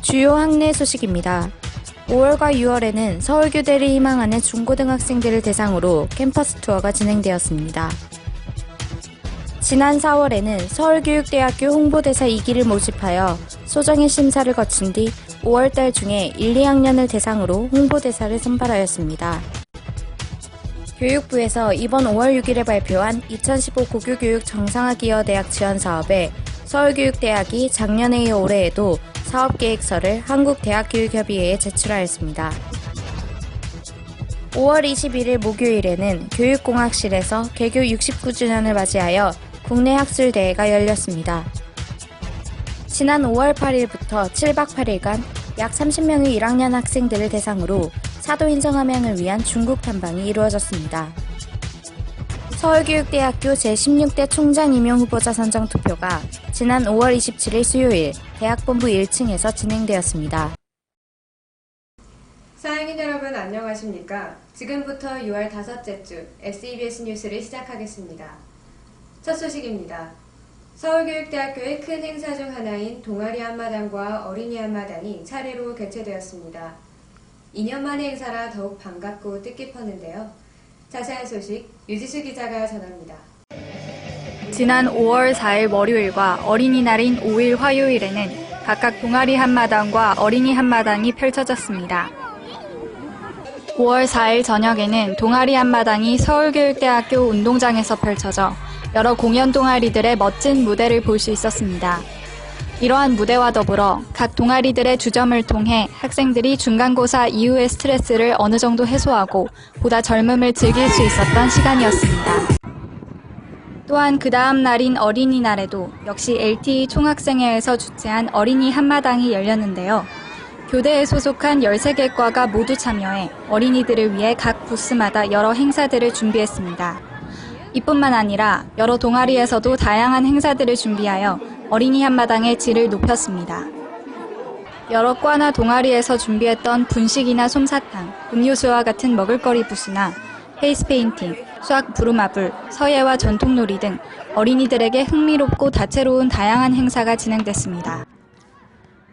주요 학내 소식입니다. 5월과 6월에는 서울교대를 희망하는 중고등학생들을 대상으로 캠퍼스 투어가 진행되었습니다. 지난 4월에는 서울교육대학교 홍보대사 2기를 모집하여 소정의 심사를 거친 뒤 5월달 중에 1, 2학년을 대상으로 홍보대사를 선발하였습니다. 교육부에서 이번 5월 6일에 발표한 2015 고교교육 정상화 기여 대학 지원 사업에 서울교육대학이 작년에 이어 올해에도 사업계획서를 한국대학교육협의회에 제출하였습니다. 5월 21일 목요일에는 교육공학실에서 개교 69주년을 맞이하여 국내 학술대회가 열렸습니다. 지난 5월 8일부터 7박 8일간 약 30명의 1학년 학생들을 대상으로 사도인정 함양을 위한 중국 탐방이 이루어졌습니다. 서울교육대학교 제16대 총장 임용 후보자 선정 투표가 지난 5월 27일 수요일 대학본부 1층에서 진행되었습니다. 사랑인 여러분 안녕하십니까? 지금부터 6월 다섯째 주 SEBS 뉴스를 시작하겠습니다. 첫 소식입니다. 서울교육대학교의 큰 행사 중 하나인 동아리 한마당과 어린이 한마당이 차례로 개최되었습니다. 2년 만의 행사라 더욱 반갑고 뜻깊었는데요. 자세한 소식 유지수 기자가 전합니다. 지난 5월 4일 월요일과 어린이날인 5일 화요일에는 각각 동아리 한마당과 어린이 한마당이 펼쳐졌습니다. 5월 4일 저녁에는 동아리 한마당이 서울교육대학교 운동장에서 펼쳐져 여러 공연 동아리들의 멋진 무대를 볼 수 있었습니다. 이러한 무대와 더불어 각 동아리들의 주점을 통해 학생들이 중간고사 이후의 스트레스를 어느 정도 해소하고 보다 젊음을 즐길 수 있었던 시간이었습니다. 또한 그 다음 날인 어린이날에도 역시 LTE 총학생회에서 주최한 어린이 한마당이 열렸는데요. 교대에 소속한 13개 과가 모두 참여해 어린이들을 위해 각 부스마다 여러 행사들을 준비했습니다. 이뿐만 아니라 여러 동아리에서도 다양한 행사들을 준비하여 어린이 한마당의 질을 높였습니다. 여러 과나 동아리에서 준비했던 분식이나 솜사탕, 음료수와 같은 먹을거리 부스나 페이스 페인팅, 수학 부루마블, 서예와 전통놀이 등 어린이들에게 흥미롭고 다채로운 다양한 행사가 진행됐습니다.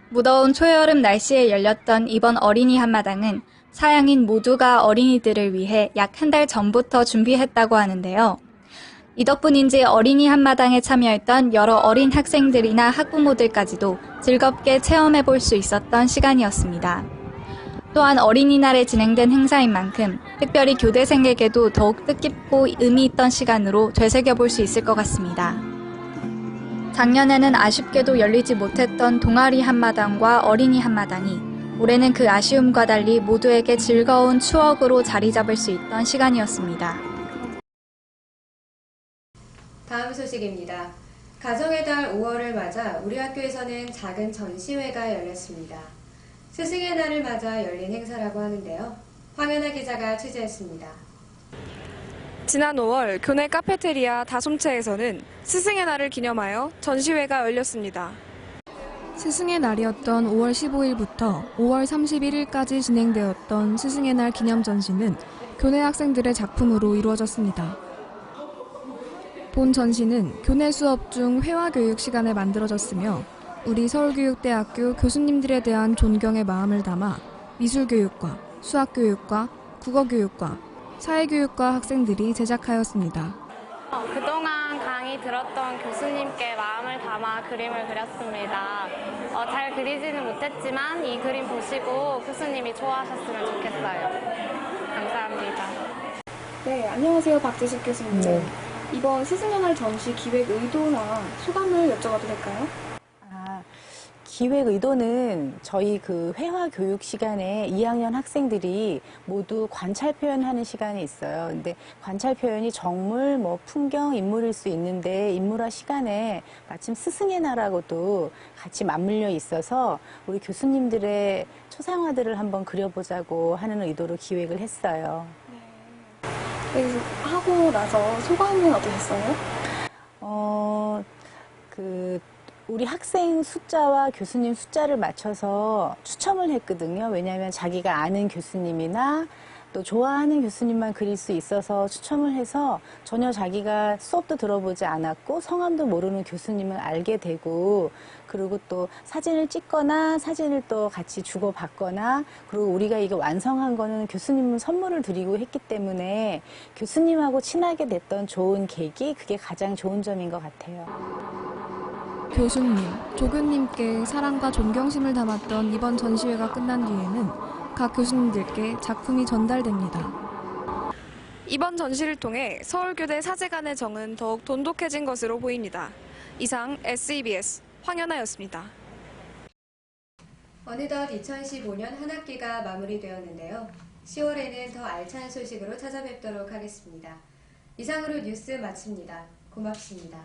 무더운 초여름 날씨에 열렸던 이번 어린이 한마당은 사양인 모두가 어린이들을 위해 약 한 달 전부터 준비했다고 하는데요. 이 덕분인지 어린이 한마당에 참여했던 여러 어린 학생들이나 학부모들까지도 즐겁게 체험해볼 수 있었던 시간이었습니다. 또한 어린이날에 진행된 행사인 만큼 특별히 교대생에게도 더욱 뜻깊고 의미 있던 시간으로 되새겨볼 수 있을 것 같습니다. 작년에는 아쉽게도 열리지 못했던 동아리 한마당과 어린이 한마당이 올해는 그 아쉬움과 달리 모두에게 즐거운 추억으로 자리 잡을 수 있던 시간이었습니다. 다음 소식입니다. 가정의 달 5월을 맞아 우리 학교에서는 작은 전시회가 열렸습니다. 스승의 날을 맞아 열린 행사라고 하는데요. 황연아 기자가 취재했습니다. 지난 5월 교내 카페테리아 다솜체에서는 스승의 날을 기념하여 전시회가 열렸습니다. 스승의 날이었던 5월 15일부터 5월 31일까지 진행되었던 스승의 날 기념 전시는 교내 학생들의 작품으로 이루어졌습니다. 본 전시는 교내 수업 중 회화교육 시간에 만들어졌으며 우리 서울교육대학교 교수님들에 대한 존경의 마음을 담아 미술교육과 수학교육과 국어교육과 사회교육과 학생들이 제작하였습니다. 그동안 강의 들었던 교수님께 마음을 담아 그림을 그렸습니다. 잘 그리지는 못했지만 이 그림 보시고 교수님이 좋아하셨으면 좋겠어요. 감사합니다. 네, 안녕하세요. 박재식 교수님. 네. 이번 스승의 날 전시 기획 의도나 소감을 여쭤봐도 될까요? 기획 의도는 저희 그 회화 교육 시간에 2학년 학생들이 모두 관찰 표현하는 시간이 있어요. 근데 관찰 표현이 정물, 풍경, 인물일 수 있는데 인물화 시간에 마침 스승의 날하고도 같이 맞물려 있어서 우리 교수님들의 초상화들을 한번 그려보자고 하는 의도로 기획을 했어요. 그래서 하고 나서 소감은 어떠셨어요? 우리 학생 숫자와 교수님 숫자를 맞춰서 추첨을 했거든요. 왜냐하면 자기가 아는 교수님이나 또 좋아하는 교수님만 그릴 수 있어서 추첨을 해서 전혀 자기가 수업도 들어보지 않았고 성함도 모르는 교수님을 알게 되고, 그리고 또 사진을 찍거나 사진을 또 같이 주고받거나, 그리고 우리가 이거 완성한 거는 교수님은 선물을 드리고 했기 때문에 교수님하고 친하게 됐던 좋은 계기, 그게 가장 좋은 점인 것 같아요. 교수님, 조교님께 사랑과 존경심을 담았던 이번 전시회가 끝난 뒤에는 각 교수님들께 작품이 전달됩니다. 이번 전시를 통해 서울교대 사제간의 정은 더욱 돈독해진 것으로 보입니다. 이상 SEBS 황연아였습니다. 어느덧 2015년 한 학기가 마무리되었는데요. 10월에는 더 알찬 소식으로 찾아뵙도록 하겠습니다. 이상으로 뉴스 마칩니다. 고맙습니다.